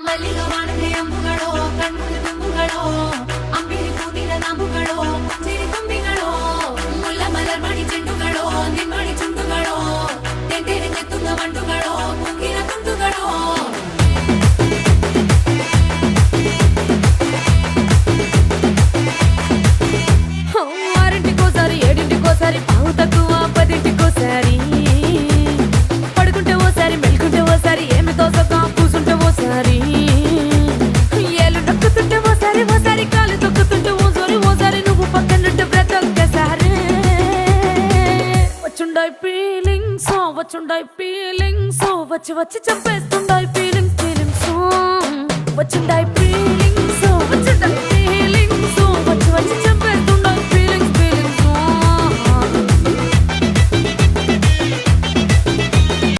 ಮಲ್ಲಿಗ ವಾಣದೆ ಅಂಬುಗಳೋ ಕಣ್ಮುಳ ತುಂಬುಗಳೋ ಅಂಬಿಳಿ ಕೂದಿನ ನಾಂಬುಗಳೋ ಚಿರಿ ತುಂಬಿಗಳೋ ಮುಲ್ಲ ಮಲರ್ ಮಣಿ ಚೆಂಡುಗಳೋ ನಿಮ್ಮಣಿ ಚುಂಡುಗಳೋ ತೆಂಟೆರೆ ಚೆತ್ತುಂಗ ಮಂಟುಗಳೋ ಮುಂಗಿನ ತುಂಡುಗಳೋ ఆరింటికోసారి ఏడింటికోసారి పావు తక్కువ పదింటికోసారి పడుకుంటే ఓసారి మెలుకుంటే ఓసారి ఏమి తోసక కూసుంటే ఓసారి ఏలు నొక్కుతుంటే ఓసారి ఓసారి కాలు తొక్కుతుంటే ఓసారి నువ్వు పక్కనుంటే బ్రతొక్కసారి వచ్చుండాయి ఫీలింగ్స్ వచ్చి వచ్చి చంపేస్తుండాయి ఫీలింగ్స్ వచ్చిండాయి ఫీలింగ్స్ వచ్చిండాయి